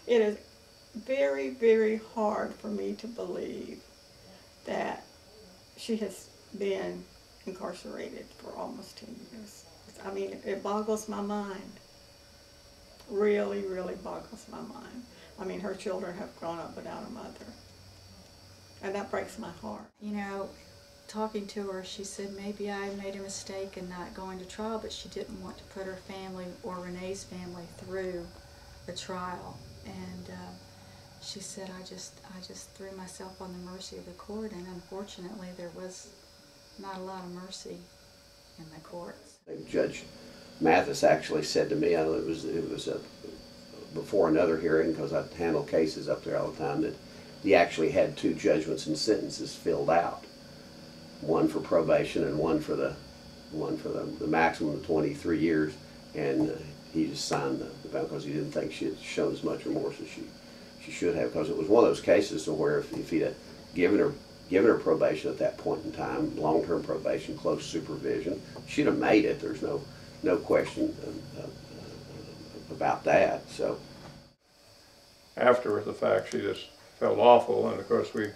It is very, very hard for me to believe that she has been incarcerated for almost 10 years. I mean, it boggles my mind. Really, really boggles my mind. I mean, her children have grown up without a mother. And that breaks my heart. You know, talking to her, she said maybe I made a mistake in not going to trial, but she didn't want to put her family or Renee's family through a trial. And she said, I just threw myself on the mercy of the court, and unfortunately there was not a lot of mercy in the courts. Judge Mathis actually said to me, I know it was before another hearing, because I handle cases up there all the time, that he actually had 2 judgments and sentences filled out, one for probation and one for the maximum of 23 years, and he just signed the bill because he didn't think she had shown as much remorse as she should have, because it was one of those cases to where if he'd have given her probation at that point in time, long-term probation, close supervision, she'd have made it. There's no question about that. So after the fact, she just felt awful, and of course we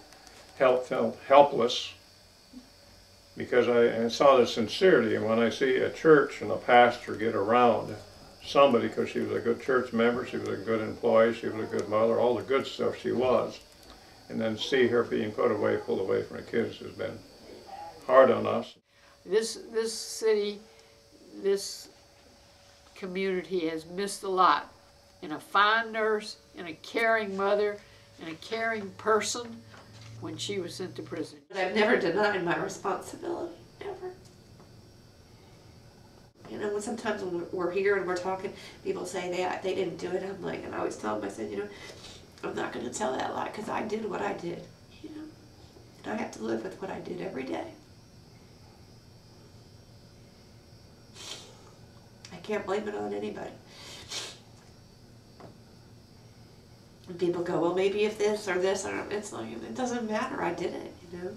felt helpless, because I saw the sincerity. And when I see a church and a pastor get around somebody, because she was a good church member, she was a good employee, she was a good mother, all the good stuff she was, and then see her being pulled away from the kids has been hard on us. This city, this community has missed a lot in a fine nurse, in a caring mother, and a caring person when she was sent to prison. I've never denied my responsibility, never. You know, sometimes when we're here and we're talking, people say they didn't do it. I'm like, and I always tell them, I said, you know, I'm not going to tell that lie, because I did what I did, you know. And I have to live with what I did every day. I can't blame it on anybody. And people go, well, maybe if this or this, or it's like, it doesn't matter. I did it, you know.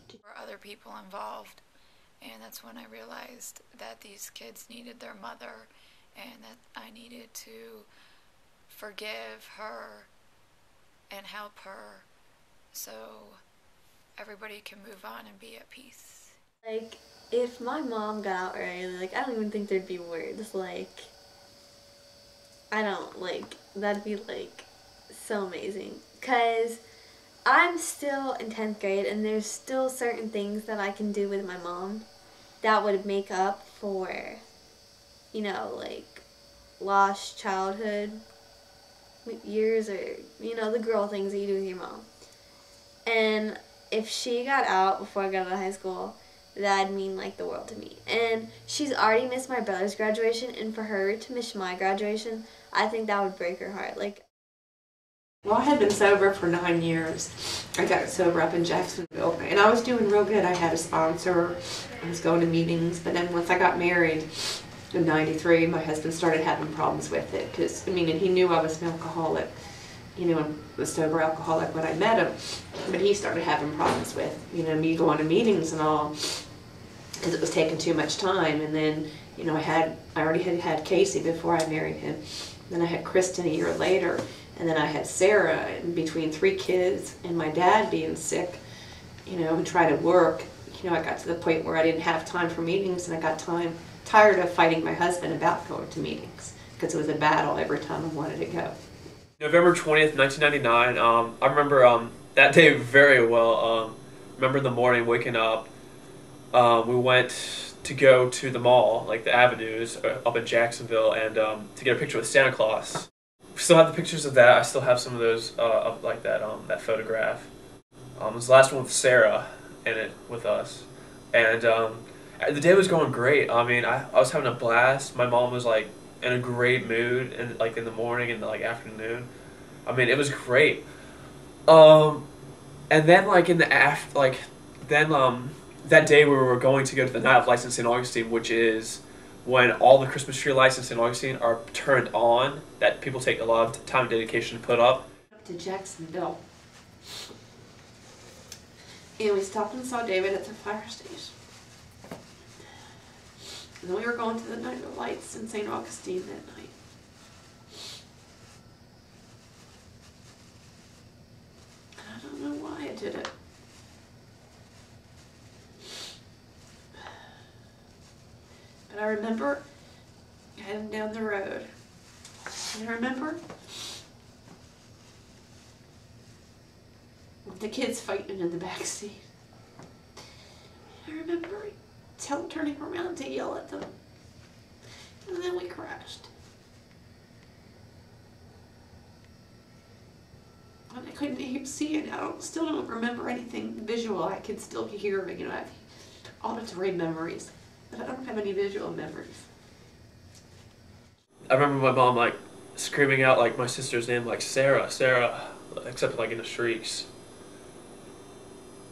There were other people involved, and that's when I realized that these kids needed their mother, and that I needed to forgive her and help her so everybody can move on and be at peace. Like, if my mom got out early, like, I don't even think there'd be words. Like, I don't, like, that'd be, like, so amazing. Because I'm still in 10th grade, and there's still certain things that I can do with my mom that would make up for, you know, like, lost childhood years, or, you know, the girl things that you do with your mom. And if she got out before I got out of high school, that'd mean, like, the world to me. And she's already missed my brother's graduation, and for her to miss my graduation, I think that would break her heart. Like, well, I had been sober for 9 years. I got sober up in Jacksonville, and I was doing real good. I had a sponsor. I was going to meetings, but then once I got married in '93, my husband started having problems with it, because, I mean, and he knew I was an alcoholic, you know, a sober alcoholic when I met him, but he started having problems with, you know, me going to meetings and all, because it was taking too much time. And then, you know, I already had Casey before I married him. Then I had Kristen a year later, and then I had Sarah, and between 3 kids and my dad being sick, you know, and trying to work, you know, I got to the point where I didn't have time for meetings, and I got tired of fighting my husband about going to meetings, because it was a battle every time I wanted to go. November 20th, 1999, I remember that day very well. Remember in the morning waking up, we went to go to the mall, like the Avenues up in Jacksonville, and to get a picture with Santa Claus. We still have the pictures of that. I still have some of those of like that photograph. It was the last one with Sarah in it with us, and the day was going great. I mean, I was having a blast. My mom was like in a great mood, and like in the morning and like afternoon. I mean, it was great. And then like in the that day we were going to go to the night of lights in Augustine, which is when all the Christmas tree lights in St. Augustine are turned on, that people take a lot of time and dedication to put up. Up to Jacksonville. And we stopped and saw David at the fire station. And then we were going to the night of lights in St. Augustine that night. did it. But I remember heading down the road. And I remember the kids fighting in the back seat. I remember turning around to yell at them. And then we crashed. And I couldn't even see it. Still don't remember anything visual. I can still hear, I have auditory memories, but I don't have any visual memories. I remember my mom like screaming out like my sister's name, like Sarah, Sarah, except like in the shrieks.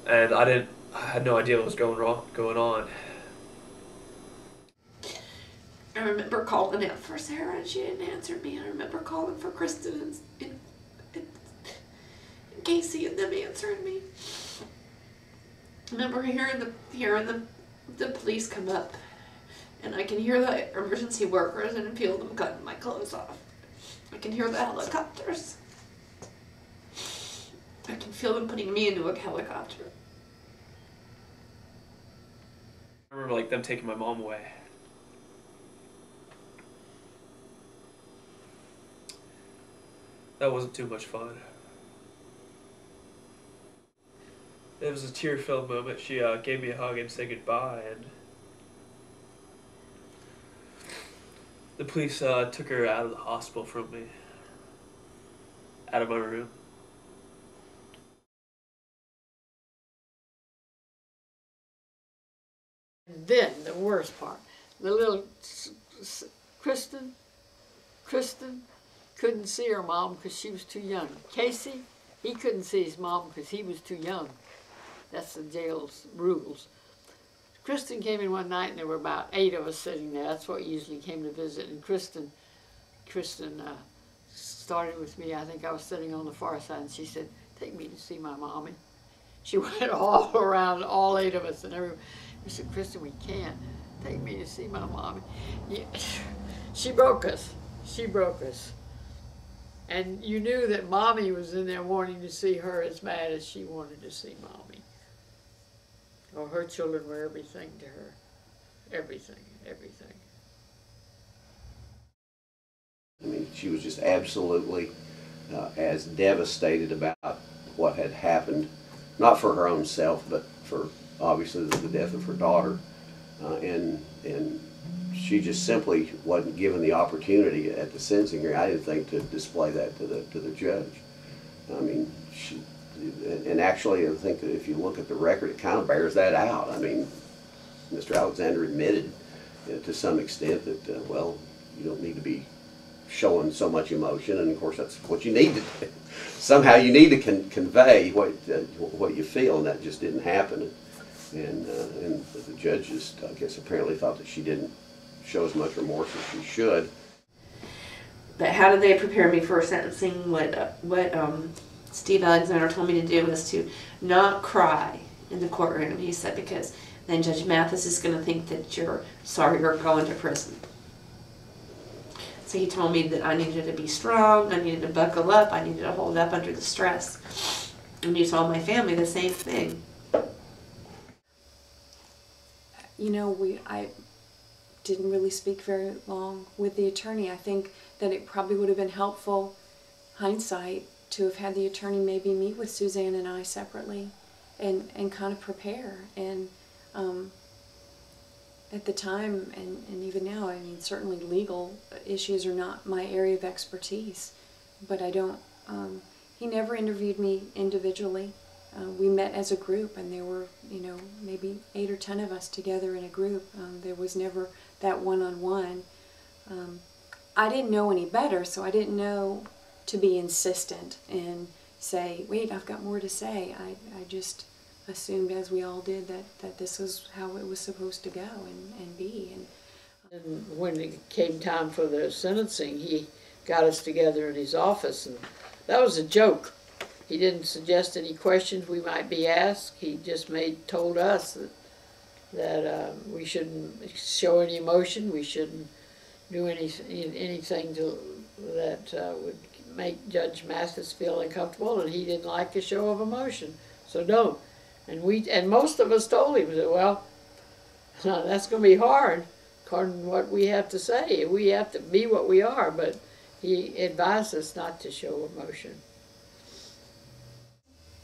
And I had no idea what was going on. I remember calling out for Sarah and she didn't answer me. I remember calling for Kristen and Casey and them answering me. I remember hearing the police come up, and I can hear the emergency workers and feel them cutting my clothes off. I can hear the helicopters. I can feel them putting me into a helicopter. I remember like them taking my mom away. That wasn't too much fun. It was a tear-filled moment. She gave me a hug and said goodbye, and the police took her out of the hospital from me, out of my room. And then the worst part, the little Kristen couldn't see her mom because she was too young. Casey, he couldn't see his mom because he was too young. That's the jail's rules. Kristen came in one night and there were about 8 of us sitting there. That's what usually came to visit. And Kristen started with me. I think I was sitting on the far side, and she said, "Take me to see my mommy." She went all around, all 8 of us, and everyone. We said, "Kristen, we can't. Take me to see my mommy." Yeah. She broke us. She broke us. And you knew that mommy was in there wanting to see her as bad as she wanted to see mommy. Or her children were everything to her. Everything, everything. I mean, she was just absolutely as devastated about what had happened, not for her own self, but for obviously the death of her daughter. And she just simply wasn't given the opportunity at the sentencing hearing, I didn't think, to display that to the judge. I mean, and actually I think that if you look at the record, it kind of bears that out. I mean, Mr. Alexander admitted to some extent that, well, you don't need to be showing so much emotion, and of course that's what you need to do. Somehow you need to convey what you feel, and that just didn't happen. And the judge just, I guess, apparently thought that she didn't show as much remorse as she should. But how did they prepare me for sentencing? What Steve Alexander told me to do was to not cry in the courtroom. He said, because then Judge Mathis is going to think that you're sorry you're going to prison. So he told me that I needed to be strong, I needed to buckle up, I needed to hold up under the stress. And he told my family the same thing. You know, I didn't really speak very long with the attorney. I think that it probably would have been helpful, hindsight, to have had the attorney maybe meet with Suzanne and I separately and kind of prepare. And at the time, and even now, I mean, certainly legal issues are not my area of expertise, but I don't, he never interviewed me individually. We met as a group, and there were, you know, maybe 8 or 10 of us together in a group. There was never that one-on-one. I didn't know any better, so I didn't know to be insistent and say, wait, I've got more to say. I just assumed, as we all did, that this was how it was supposed to go and be. And when it came time for the sentencing, he got us together in his office, and that was a joke. He didn't suggest any questions we might be asked. He just told us that we shouldn't show any emotion. We shouldn't do anything that would make Judge Mathis feel uncomfortable, and he didn't like a show of emotion. So don't. And most of us told him that, well, that's going to be hard according to what we have to say. We have to be what we are, but he advised us not to show emotion.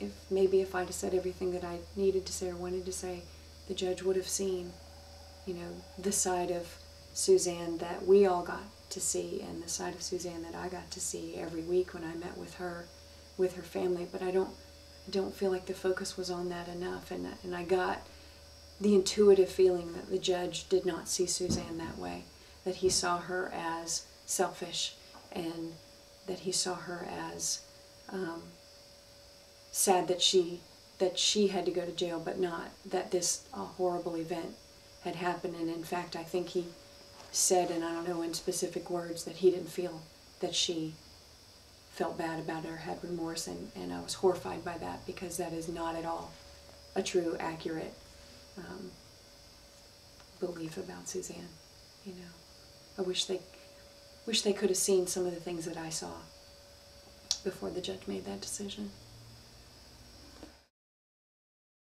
If I'd have said everything that I needed to say or wanted to say, the judge would have seen, you know, the side of Suzanne that we all got to see, and the side of Suzanne that I got to see every week when I met with her family. But I don't feel like the focus was on that enough, and I got the intuitive feeling that the judge did not see Suzanne that way, that he saw her as selfish, and that he saw her as sad that she had to go to jail, but not that this horrible event had happened. And in fact, I think he said, and I don't know in specific words, that he didn't feel that she felt bad about it or had remorse, and I was horrified by that, because that is not at all a true, accurate belief about Suzanne. You know, I wish they could have seen some of the things that I saw before the judge made that decision.